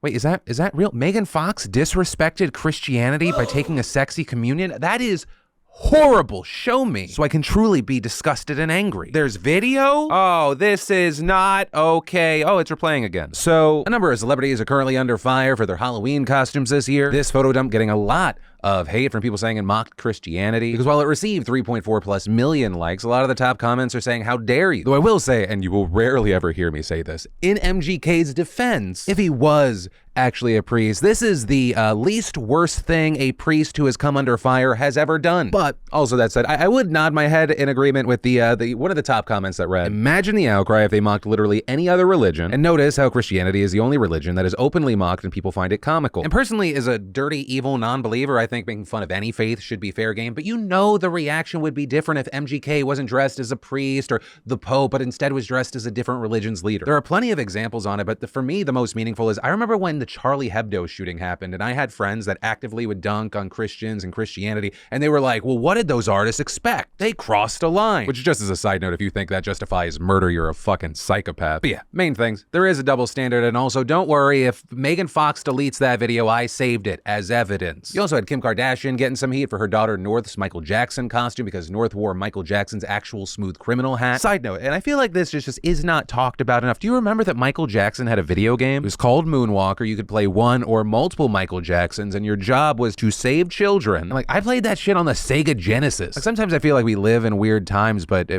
Wait, is that real? Megan Fox disrespected Christianity by taking a sexy communion? That is horrible. Show me so I can truly be disgusted and angry. There's video? Oh, this is not okay. Oh, it's replaying again. So a number of celebrities are currently under fire for their Halloween costumes this year. This photo dump getting a lot of hate from people saying it mocked Christianity, because while it received 3.4+ million likes, a lot of the top comments are saying, how dare you? Though I will say, and you will rarely ever hear me say this, in MGK's defense, if he was actually a priest, this is the least worst thing a priest who has come under fire has ever done. But also that said, I would nod my head in agreement with the one of the top comments that read, imagine the outcry if they mocked literally any other religion, and notice how Christianity is the only religion that is openly mocked and people find it comical. And personally, as a dirty, evil non-believer, I think making fun of any faith should be fair game, but you know the reaction would be different if MGK wasn't dressed as a priest or the Pope, but instead was dressed as a different religion's leader. There are plenty of examples on it, but for me, the most meaningful is, I remember when the Charlie Hebdo shooting happened, and I had friends that actively would dunk on Christians and Christianity, and they were like, well, what did those artists expect? They crossed a line. Which, just as a side note, if you think that justifies murder, you're a fucking psychopath. But yeah, main things. There is a double standard, and also don't worry, if Megan Fox deletes that video, I saved it as evidence. You also had Kim Kardashian getting some heat for her daughter North's Michael Jackson costume because North wore Michael Jackson's actual smooth criminal hat. Side note, and I feel like this just is not talked about enough. Do you remember that Michael Jackson had a video game? It was called Moonwalker. You could play one or multiple Michael Jacksons, and your job was to save children. And like, I played that shit on the Sega Genesis. Like, sometimes I feel like we live in weird times, but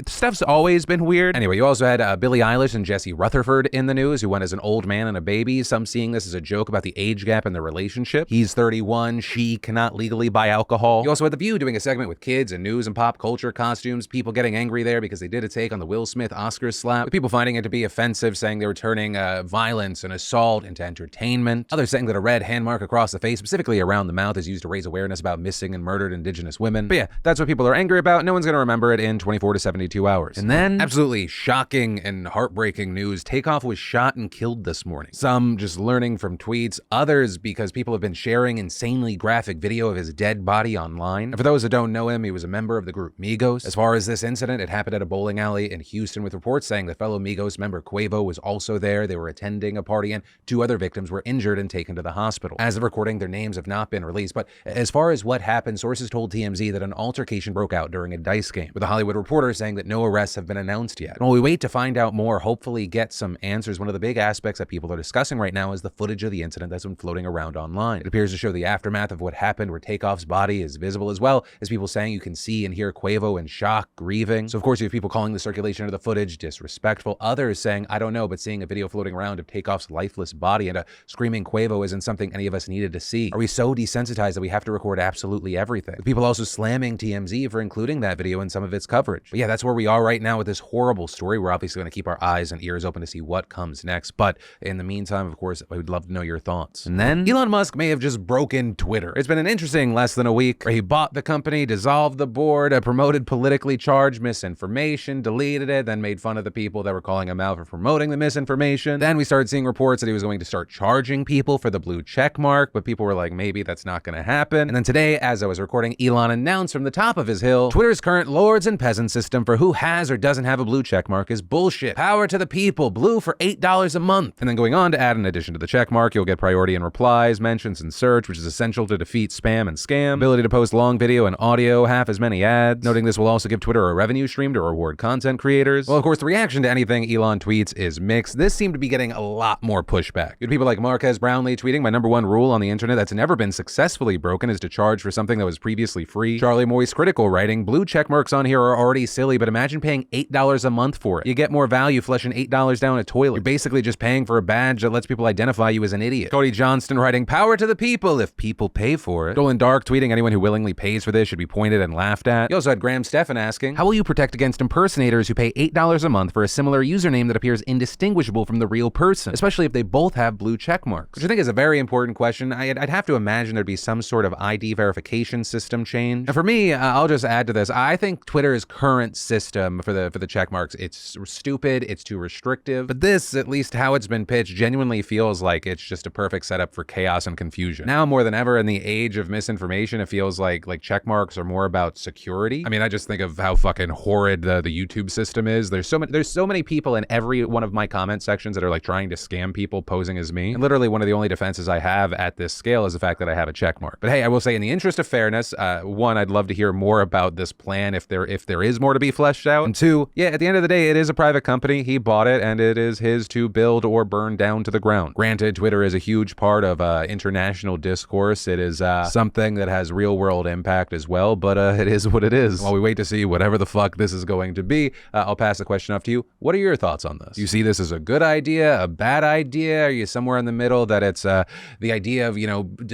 stuff's always been weird. Anyway, you also had Billie Eilish and Jesse Rutherford in the news, who went as an old man and a baby. Some seeing this as a joke about the age gap in their relationship. He's 31, she cannot legally buy alcohol. You also had The View doing a segment with kids and news and pop culture costumes, people getting angry there because they did a take on the Will Smith Oscars slap, with people finding it to be offensive, saying they were turning violence and assault into entertainment. Others saying that a red hand mark across the face, specifically around the mouth, is used to raise awareness about missing and murdered Indigenous women. But yeah, that's what people are angry about. No one's gonna remember it in 24 to 72 hours. And then, absolutely shocking and heartbreaking news, Takeoff was shot and killed this morning. Some just learning from tweets, others because people have been sharing insanely graphic video of his dead body online. And for those that don't know him, he was a member of the group Migos. As far as this incident, it happened at a bowling alley in Houston, with reports saying that fellow Migos member Quavo was also there. They were attending a party, and 2 other victims were injured and taken to the hospital. As of recording, their names have not been released, but as far as what happened, sources told TMZ that an altercation broke out during a dice game, with a Hollywood Reporter saying that no arrests have been announced yet. And while we wait to find out more, hopefully get some answers, one of the big aspects that people are discussing right now is the footage of the incident that's been floating around online. It appears to show the aftermath of what happened, where Takeoff's body is visible, as well as people saying you can see and hear Quavo in shock, grieving. So of course you have people calling the circulation of the footage disrespectful, others saying, I don't know, but seeing a video floating around of Takeoff's lifeless body and a screaming Quavo isn't something any of us needed to see. Are we so desensitized that we have to record absolutely everything? With people also slamming TMZ for including that video in some of its coverage. But yeah, that's where we are right now with this horrible story. We're obviously going to keep our eyes and ears open to see what comes next, but in the meantime, of course, I would love to know your thoughts. And then Elon Musk may have just broken Twitter. It's been an interesting less than a week where he bought the company, dissolved the board, promoted politically charged misinformation, deleted it, then made fun of the people that were calling him out for promoting the misinformation. Then we started seeing reports that he was going to start charging people for the blue check mark, but people were like, maybe that's not going to happen. And then today, as I was recording, Elon announced from the top of his hill, Twitter's current lords and peasants system for who has or doesn't have a blue check mark is bullshit. Power to the people, blue for $8 a month. And then going on to add, in addition to the check mark, you'll get priority in replies, mentions, and search, which is essential to defeat spam and scam. Ability to post long video and audio, half as many ads. Noting this will also give Twitter a revenue stream to reward content creators. Well, of course, the reaction to anything Elon tweets is mixed. This seemed to be getting a lot more pushback. You had people like Marquez Brownlee tweeting, my number one rule on the internet that's never been successfully broken is to charge for something that was previously free. Charlie Moyes critical writing, blue check marks on here are already silly, but imagine paying $8 a month for it. You get more value flushing $8 down a toilet. You're basically just paying for a badge that lets people identify you as an idiot. Cody Johnston writing, power to the people if people pay for it. Dolan Dark tweeting, anyone who willingly pays for this should be pointed and laughed at. You also had Graham Stephan asking, how will you protect against impersonators who pay $8 a month for a similar username that appears indistinguishable from the real person, especially if they both have blue check marks? Which I think is a very important question. I'd have to imagine there'd be some sort of ID verification system change. And for me, I'll just add to this. I think Twitter's current system for the check marks, it's stupid, it's too restrictive. But this, at least how it's been pitched, genuinely feels like it's just a perfect setup for chaos and confusion. Now more than ever, and the age of misinformation, it feels like check marks are more about security. I mean, I just think of how fucking horrid the YouTube system is. There's so many people in every one of my comment sections that are like trying to scam people posing as me. And literally one of the only defenses I have at this scale is the fact that I have a check mark. But hey, I will say, in the interest of fairness, one, I'd love to hear more about this plan if there is more to be fleshed out. And two, yeah, at the end of the day, it is a private company. He bought it and it is his to build or burn down to the ground. Granted, Twitter is a huge part of international discourse. It is something that has real world impact as well, but it is what it is. While we wait to see whatever the fuck this is going to be, I'll pass the question off to you. What are your thoughts on this? Do you see this as a good idea, a bad idea? Are you somewhere in the middle that it's the idea of,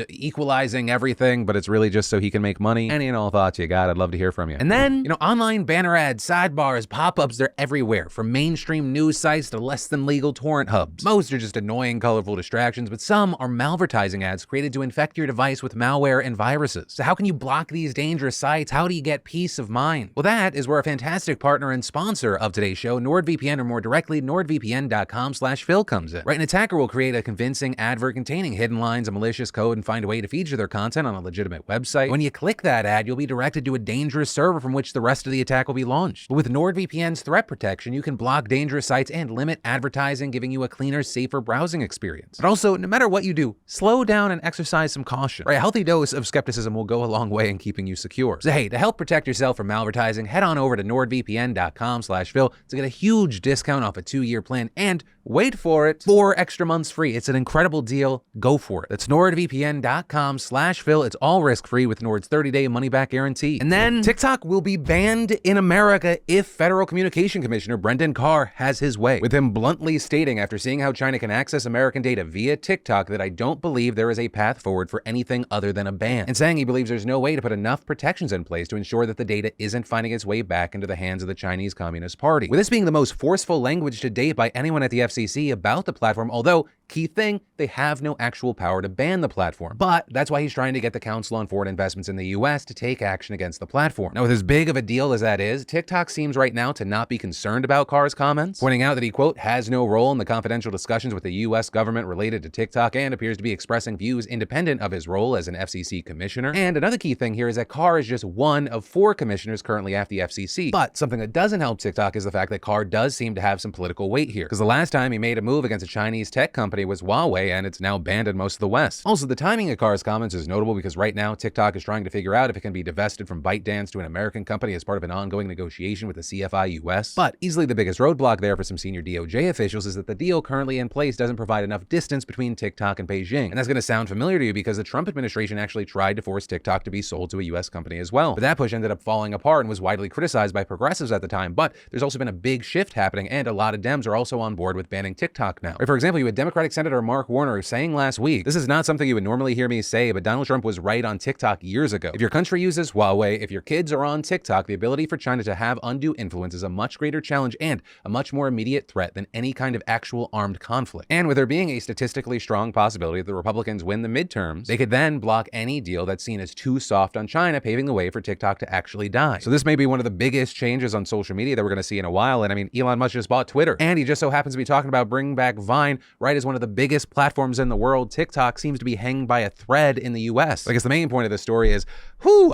equalizing everything, but it's really just so he can make money? Any and all thoughts you got, I'd love to hear from you. And then, online banner ads, sidebars, pop-ups, they're everywhere, from mainstream news sites to less than legal torrent hubs. Most are just annoying, colorful distractions, but some are malvertising ads created to infect your device with malware and viruses. So how can you block these dangerous sites? How do you get peace of mind? Well, that is where a fantastic partner and sponsor of today's show, NordVPN, or more directly, nordvpn.com/Phil comes in. Right, an attacker will create a convincing advert containing hidden lines, a malicious code, and find a way to feature their content on a legitimate website. When you click that ad, you'll be directed to a dangerous server from which the rest of the attack will be launched. But with NordVPN's threat protection, you can block dangerous sites and limit advertising, giving you a cleaner, safer browsing experience. But also, no matter what you do, slow down and exercise some caution. Right, a healthy dose of skepticism will go a long way in keeping you secure. So hey, to help protect yourself from malvertising, head on over to nordvpn.com/Phil to get a huge discount off a 2-year plan and, wait for it, 4 extra months free. It's an incredible deal. Go for it. That's nordvpn.com/Phil. It's all risk-free with Nord's 30-day money-back guarantee. And then TikTok will be banned in America if Federal Communication Commissioner Brendan Carr has his way, with him bluntly stating, after seeing how China can access American data via TikTok, that I don't believe there is a path forward for anything other than a ban, and saying he believes there's no way to put enough protections in place to ensure that the data isn't finding its way back into the hands of the Chinese Communist Party. With this being the most forceful language to date by anyone at the FCC about the platform, although, key thing, they have no actual power to ban the platform. But that's why he's trying to get the Council on Foreign Investments in the US to take action against the platform. Now, with as big of a deal as that is, TikTok seems right now to not be concerned about Carr's comments, pointing out that he, quote, has no role in the confidential discussions with the US government related to TikTok, and appears to be expressing views independent of his role as an FCC commissioner. And another key thing here is that Carr is just one of 4 commissioners currently at the FCC. But something that doesn't help TikTok is the fact that Carr does seem to have some political weight here, because the last time he made a move against a Chinese tech company was Huawei, and it's now banned in most of the West. Also, the timing of Carr's comments is notable because right now TikTok is trying to figure out if it can be divested from ByteDance to an American company as part of an ongoing negotiation with the CFI US. But easily the biggest roadblock there for some senior DOJ officials is that the deal currently in place doesn't provide enough distance between TikTok and Beijing. And that's going to sound familiar to you because the Trump administration actually tried to force TikTok to be sold to a US company as well. But that push ended up falling apart and was widely criticized by progressives at the time. But there's also been a big shift happening, and a lot of Dems are also on board with banning TikTok now. Right, for example, you had Democratic Senator Mark Warner saying last week, this is not something you would normally hear me say, but Donald Trump was right on TikTok years ago. If your country uses Huawei, if your kids are on TikTok, the ability for China to have undue influence is a much greater challenge and a much more immediate threat than any kind of actual armed conflict. And with there being a statistically strong possibility that the Republicans win the midterms, they could then block any deal that's seen as too soft on China, paving the way for TikTok to actually die. So this may be one of the biggest changes on social media that we're going to see in a while. And I mean, Elon Musk just bought Twitter, and he just so happens to be talking about bringing back Vine right as one of the biggest platforms in the world. TikTok seems to be hanging by a thread in the US. I guess the main point of the story is,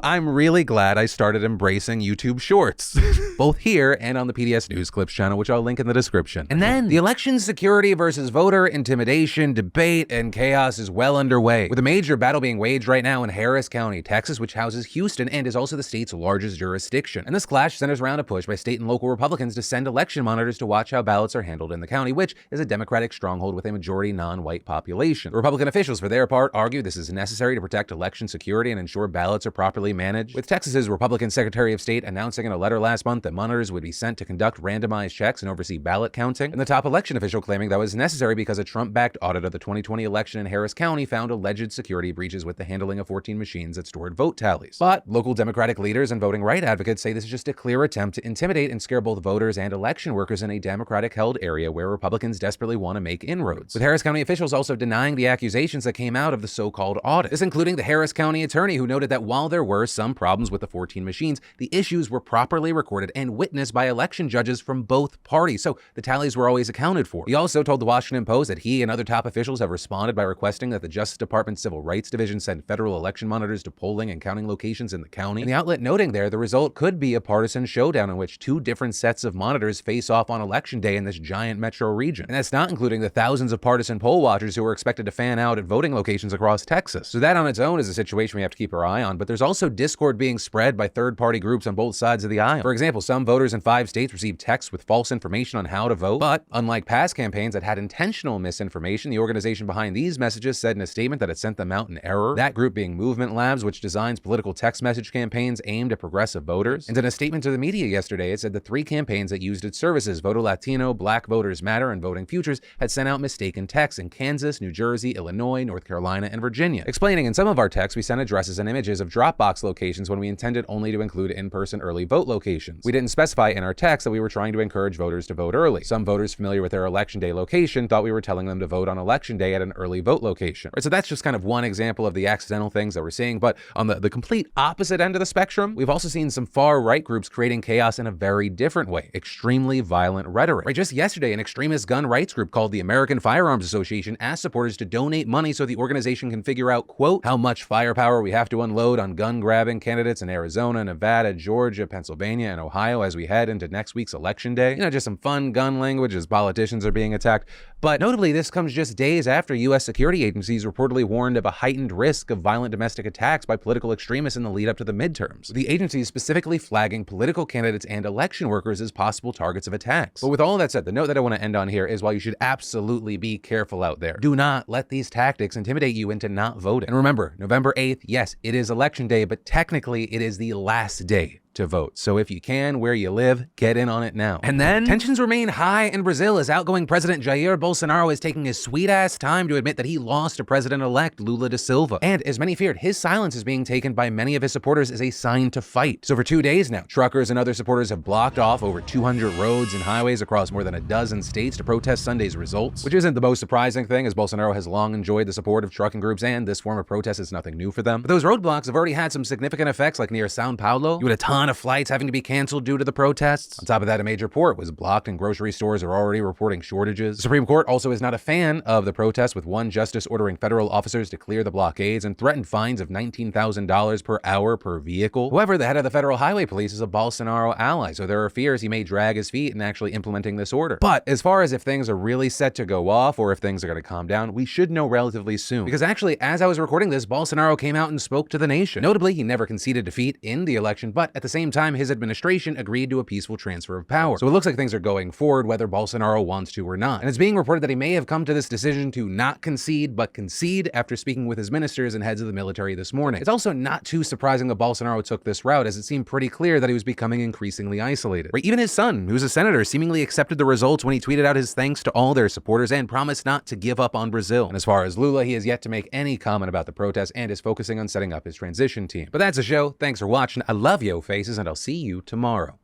I'm really glad I started embracing YouTube Shorts, both here and on the PDS News Clips channel, which I'll link in the description. And then the election security versus voter intimidation debate and chaos is well underway, with a major battle being waged right now in Harris County, Texas, which houses Houston and is also the state's largest jurisdiction. And this clash centers around a push by state and local Republicans to send election monitors to watch how ballots are handled in the county, which is a Democratic stronghold with a majority non-white population. The Republican officials, for their part, argue this is necessary to protect election security and ensure ballots are properly managed, with Texas's Republican Secretary of State announcing in a letter last month that monitors would be sent to conduct randomized checks and oversee ballot counting, and the top election official claiming that was necessary because a Trump-backed audit of the 2020 election in Harris County found alleged security breaches with the handling of 14 machines that stored vote tallies. But local Democratic leaders and voting rights advocates say this is just a clear attempt to intimidate and scare both voters and election workers in a Democratic-held area where Republicans desperately want to make inroads, with Harris County officials also denying the accusations that came out of the so-called audit. This including the Harris County attorney, who noted that while there were some problems with the 14 machines, the issues were properly recorded and witnessed by election judges from both parties, so the tallies were always accounted for. He also told the Washington Post that he and other top officials have responded by requesting that the Justice Department's Civil Rights Division send federal election monitors to polling and counting locations in the county. And the outlet noting there the result could be a partisan showdown in which two different sets of monitors face off on election day in this giant metro region. And that's not including the thousands of partisan poll watchers who are expected to fan out at voting locations across Texas. So that on its own is a situation we have to keep our eye on, but there's also discord being spread by third-party groups on both sides of the aisle. For example, some voters in 5 states received texts with false information on how to vote, but unlike past campaigns that had intentional misinformation, the organization behind these messages said in a statement that it sent them out in error. That group being Movement Labs, which designs political text message campaigns aimed at progressive voters. And in a statement to the media yesterday, it said the 3 campaigns that used its services, Voto Latino, Black Voters Matter, and Voting Futures, had sent out mistaken texts in Kansas, New Jersey, Illinois, North Carolina, and Virginia, explaining in some of our texts we sent addresses and images of Dropbox locations when we intended only to include in-person early vote locations. We didn't specify in our text that we were trying to encourage voters to vote early. Some voters familiar with their election day location thought we were telling them to vote on election day at an early vote location. Right, so that's just kind of one example of the accidental things that we're seeing, but on the complete opposite end of the spectrum, we've also seen some far-right groups creating chaos in a very different way, extremely violent rhetoric. Right, just yesterday, an extremist gun rights group called the American Firearms Association asked supporters to donate money so the organization can figure out, quote, how much firepower we have to unload on gun-grabbing candidates in Arizona, Nevada, Georgia, Pennsylvania, and Ohio as we head into next week's election day. You know, just some fun gun language as politicians are being attacked. But notably, this comes just days after U.S. security agencies reportedly warned of a heightened risk of violent domestic attacks by political extremists in the lead up to the midterms, with the agencies specifically flagging political candidates and election workers as possible targets of attacks. But with all that said, the note that I want to end on here is while you should absolutely be careful out there, do not let these tactics intimidate you into not voting. And remember, November 8th, yes, it is election day, but technically it is the last day to vote. So if you can, where you live, get in on it now. And then tensions remain high in Brazil as outgoing President Jair Bolsonaro is taking his sweet-ass time to admit that he lost to President-elect Lula da Silva. And as many feared, his silence is being taken by many of his supporters as a sign to fight. So for 2 days now, truckers and other supporters have blocked off over 200 roads and highways across more than a dozen states to protest Sunday's results, which isn't the most surprising thing, as Bolsonaro has long enjoyed the support of trucking groups and this form of protest is nothing new for them. But those roadblocks have already had some significant effects, like near Sao Paulo. You had a ton of flights having to be canceled due to the protests. On top of that, a major port was blocked and grocery stores are already reporting shortages. The Supreme Court also is not a fan of the protests, with one justice ordering federal officers to clear the blockades and threatened fines of $19,000 per hour per vehicle. However, the head of the Federal Highway Police is a Bolsonaro ally, so there are fears he may drag his feet in actually implementing this order. But as far as if things are really set to go off or if things are going to calm down, we should know relatively soon. Because actually, as I was recording this, Bolsonaro came out and spoke to the nation. Notably, he never conceded defeat in the election, but at the same time, his administration agreed to a peaceful transfer of power. So it looks like things are going forward whether Bolsonaro wants to or not. And it's being reported that he may have come to this decision to not concede, but concede after speaking with his ministers and heads of the military this morning. It's also not too surprising that Bolsonaro took this route, as it seemed pretty clear that he was becoming increasingly isolated. Right? Even his son, who's a senator, seemingly accepted the results when he tweeted out his thanks to all their supporters and promised not to give up on Brazil. And as far as Lula, he has yet to make any comment about the protests and is focusing on setting up his transition team. But that's the show. Thanks for watching. I love yo faces, and I'll see you tomorrow.